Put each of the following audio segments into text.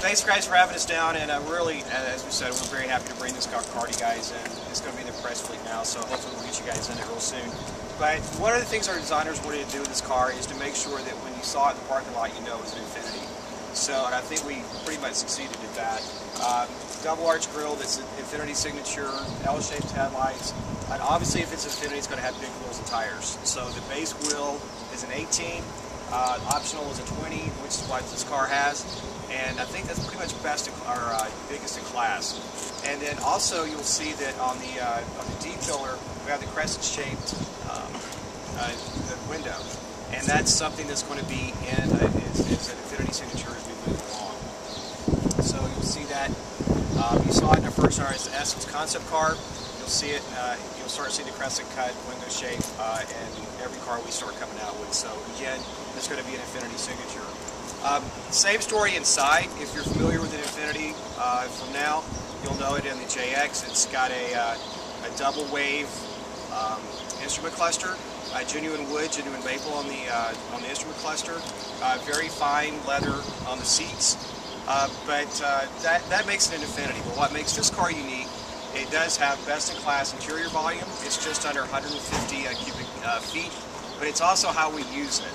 thanks guys for having us down, and really, as we said, we're very happy to bring this car to you guys, and it's going to be in the press fleet now, so hopefully we'll get you guys in it real soon. But one of the things our designers wanted to do with this car is to make sure that when you saw it in the parking lot, you know it was an Infiniti. So, and I think we pretty much succeeded at that. Double arch grille, that's an Infiniti signature, L-shaped headlights, and obviously if it's Infiniti, it's going to have big wheels and tires. So the base wheel is an 18, optional is a 20, which is what this car has. And I think that's pretty much best or biggest in class. And then also you'll see that on the D pillar we have the crescent-shaped window, and that's something that's going to be in is an Infiniti signature as we move along. So you'll see that you saw it in our first Essence concept car. You'll see it. You'll start seeing the crescent cut window shape in every car we start coming out with. So again, it's going to be an Infiniti signature. Same story inside. If you're familiar with an Infiniti from now, you'll know it in the JX. It's got a double wave instrument cluster, genuine wood, genuine maple on the instrument cluster. Very fine leather on the seats. But that makes it an Infiniti. But what makes this car unique? It does have best-in-class interior volume. It's just under 150 cubic feet, but it's also how we use it.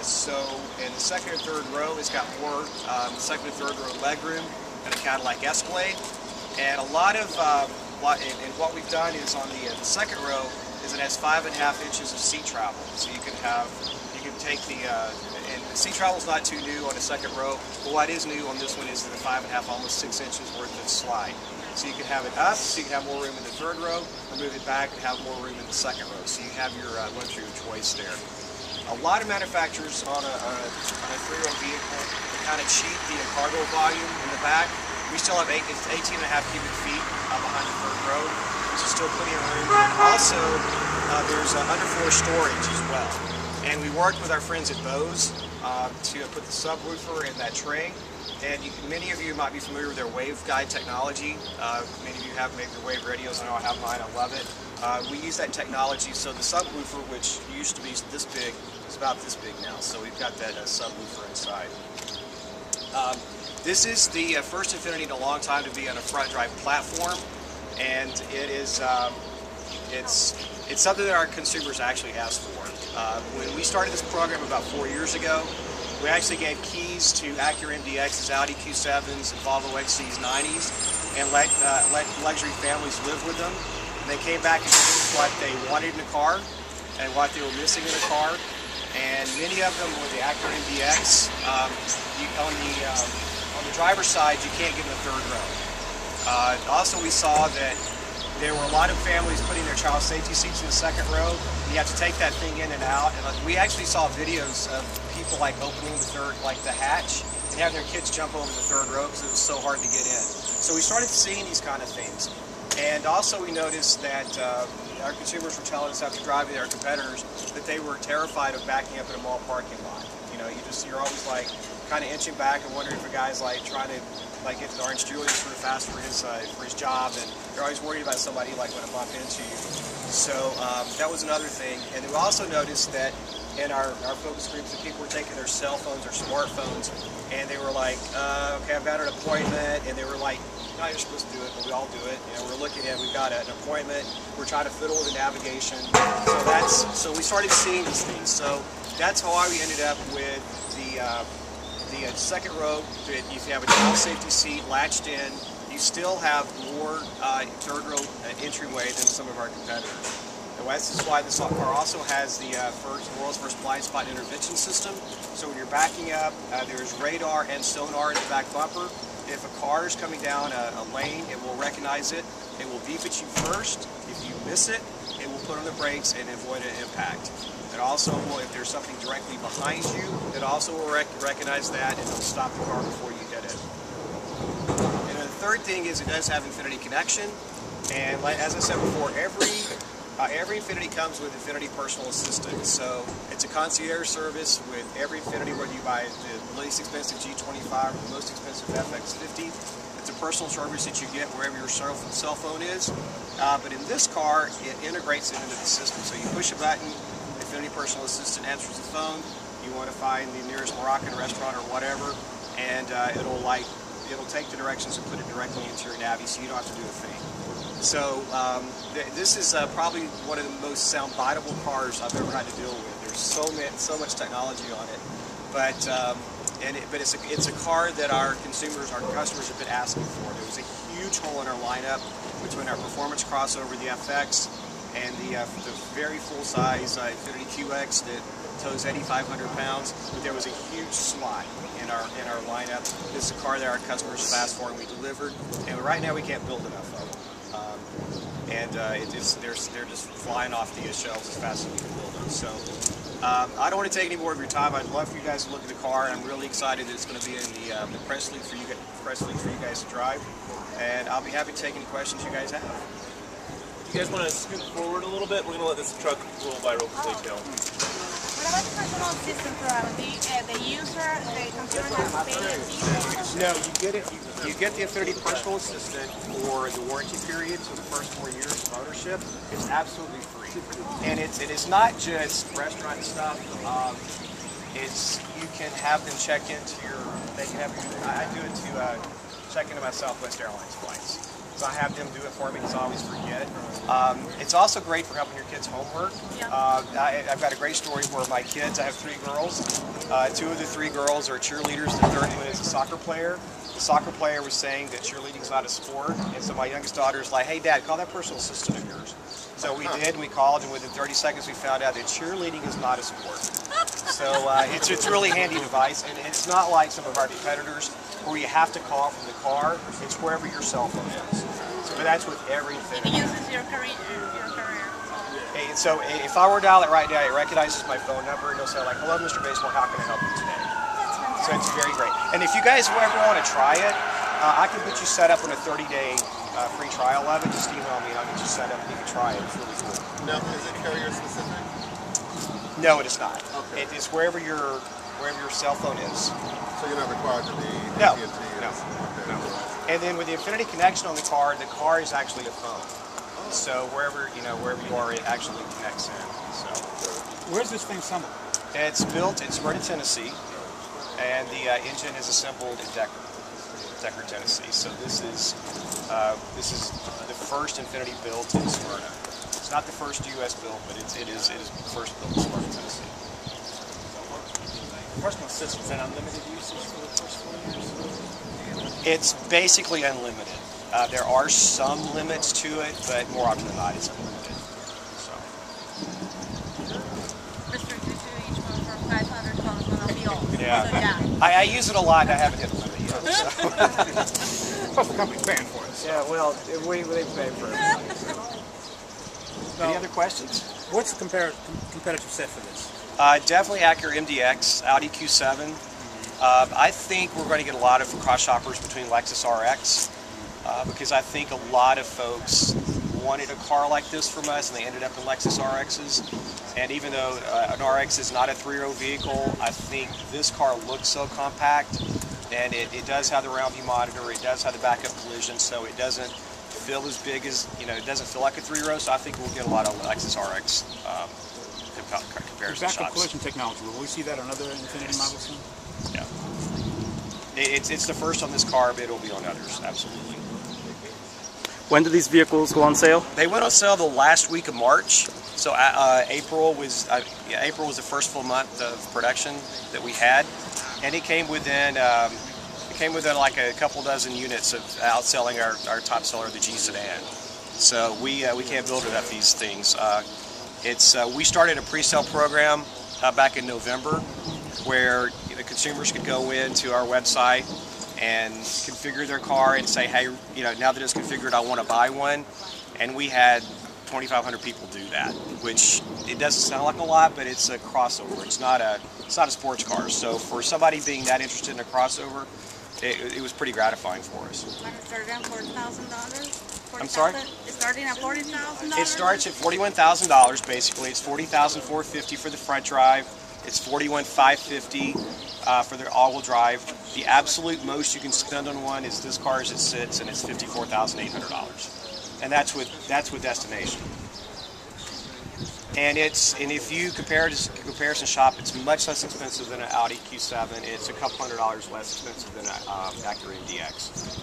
So in the second and third row, it's got more second and third row legroom than a Cadillac Escalade. And a lot of and what we've done is on the second row is it has 5.5 inches of seat travel. So you can take and the seat travel is not too new on the second row. But what is new on this one is the 5.5, almost 6 inches worth of slide. So you can have it up, so you can have more room in the third row, or move it back and have more room in the second row. So you have your one through choice there. A lot of manufacturers on a three-row vehicle kind of cheat the cargo volume in the back. We still have 18.5 cubic feet behind the third row, which is still plenty of room. And also, there's underfloor storage as well. And we worked with our friends at Bose to put the subwoofer in that tray. And many of you might be familiar with their waveguide technology. Many of you have maybe your wave radios. I know I have mine. I love it. We use that technology, so the subwoofer, which used to be this big, is about this big now. So we've got that subwoofer inside. This is the first Infiniti in a long time to be on a front drive platform, and it is it's something that our consumers actually asked for. When we started this program about 4 years ago, we actually gave keys to Acura MDXs, Audi Q7s, and Volvo XC90s, and let luxury families live with them. And they came back and told us what they wanted in a car and what they were missing in a car. And many of them were the Acura MDX. On the driver's side, you can't get in the third row. Also, we saw that there were a lot of families putting their child safety seats in the second row. You have to take that thing in and out. And we actually saw videos of people like opening the hatch and having their kids jump over the third row because it was so hard to get in. So we started seeing these kind of things. And also we noticed that our consumers were telling us after driving their competitors that they were terrified of backing up in a mall parking lot. You know, you're always like kind of inching back and wondering if a guy's like trying to get to the Orange Julius sort of fast for his job, and you're always worried about somebody like going to bump into you. So that was another thing. And we also noticed that in our focus groups that people were taking their cell phones or smartphones, and they were like, okay, I've got an appointment, and they were like, no, you're supposed to do it, but we all do it. You know, we're looking at, we've got an appointment, we're trying to fiddle with the navigation. So we started seeing these things. So that's how we ended up with the second row. That if you have a child safety seat latched in, you still have more third row entryway than some of our competitors. And this is why this car also has the world's first blind spot intervention system. So when you're backing up, there's radar and sonar in the back bumper. If a car is coming down a lane, it will recognize it. It will beep at you first. If you miss it, it will put on the brakes and avoid an impact. It also will, if there's something directly behind you, it also will recognize that, and it'll stop the car before you hit it. And the third thing is it does have Infiniti connection. And as I said before, every Infiniti comes with Infiniti Personal Assistant. So it's a concierge service with every Infiniti, whether you buy the least expensive G25 or the most expensive FX50. It's a personal service that you get wherever your cell phone is. But in this car, it integrates it into the system. So you push a button, Infiniti Personal Assistant answers the phone. You want to find the nearest Moroccan restaurant or whatever, and it'll it'll take the directions and put it directly into your Navi, so you don't have to do a thing. So this is probably one of the most sound-biteable cars I've ever had to deal with. There's so much technology on it, but it's a car that our customers have been asking for. There was a huge hole in our lineup between our performance crossover, the FX, and the very full-size Infiniti QX that tows 8,500 pounds. But there was a huge slot in our lineup. This is a car that our customers asked for, and we delivered. And right now we can't build enough of them. They're just flying off the shelves as fast as we can build them. So I don't want to take any more of your time. I'd love for you guys to look at the car. I'm really excited that it's going to be in the press league for you guys to drive. And I'll be happy to take any questions you guys have. If you guys want to scoot forward a little bit, we're going to let this truck roll by real quickly. What about the personal assistant program? The user, the computer has to pay the fee? No, you get the Infiniti personal assistant for the warranty period, so the first 4 years of ownership. It's absolutely free, and it's not just restaurant stuff. You can have them check into your. They can have. I do it to check into my Southwest Airlines flights. So I have them do it for me because I always forget. It's also great for helping your kids' homework. Yeah. I've got a great story where my kids, I have 3 girls. 2 of the 3 girls are cheerleaders. The third one is a soccer player. The soccer player was saying that cheerleading is not a sport. And so my youngest daughter is like, hey, Dad, call that personal assistant of yours. So we did. We called, and within 30 seconds we found out that cheerleading is not a sport. So it's a really handy device. And it's not like some of our competitors where you have to call from the car. It's wherever your cell phone is. But that's with everything. It uses your career. And so if I were to dial it right now, it recognizes my phone number, and it'll say like, hello, Mr. Bazemore, how can I help you today? So it's very great. And if you guys ever want to try it, I can put you set up on a 30-day free trial of it. Just email me and I'll get you set up and you can try it. It's really cool. Now, is it carrier specific? No, it is not. Okay. It's wherever your cell phone is. So you're not required to be No. AT&T? No. Okay. No. And then with the Infiniti connection on the car is actually a phone. So wherever you are, it actually connects in. So where's this thing assembled? it's built in Smyrna, Tennessee, and the engine is assembled in Decker, Tennessee. So this is the first Infiniti built in Smyrna. It's not the first U.S. built, but it is the first built in Smyrna, Tennessee. Personal assistant, is that unlimited usage for the first 4 years? It's basically unlimited. There are some limits to it, but more often than not, it's unlimited. So. Restricted to each one for 500 pounds on the old. Yeah. So, yeah. I use it a lot, and I haven't hit the limit yet. So. Plus the company's paying for it. Yeah, well, they pay for it. Any other questions? What's the competitive set for this? Definitely Acura MDX, Audi Q7. I think we're going to get a lot of cross shoppers between Lexus RX because I think a lot of folks wanted a car like this from us and they ended up in Lexus RXs. And even though an RX is not a 3-row vehicle, I think this car looks so compact, and it does have the round view monitor, it does have the backup collision, so it doesn't feel as big as, it doesn't feel like a 3-row, so I think we'll get a lot of Lexus RX comparison shots. Backup collision technology, will we see that on other Infiniti models soon? Yeah. It's the first on this car, but it'll be on others, absolutely. When do these vehicles go on sale? They went on sale the last week of March. So April was the first full month of production that we had, and it came within like a couple dozen units of outselling our top seller, the G sedan. So we can't build enough of these things. We started a pre-sale program back in November, where the consumers could go into our website and configure their car and say, hey, now that it's configured, I want to buy one. And we had 2,500 people do that, which it doesn't sound like a lot, but it's a crossover. It's not a sports car. So for somebody being that interested in a crossover, it was pretty gratifying for us. And it started at $40,000. I'm sorry? It's starting at $40,000. It starts at $41,000 basically. It's $40,450 for the front drive. It's $41,550 for the all-wheel drive. The absolute most you can spend on one is this car as it sits, and it's $54,800. And that's with destination. And if you comparison shop, it's much less expensive than an Audi Q7. It's a couple $100 less expensive than an Acura MDX.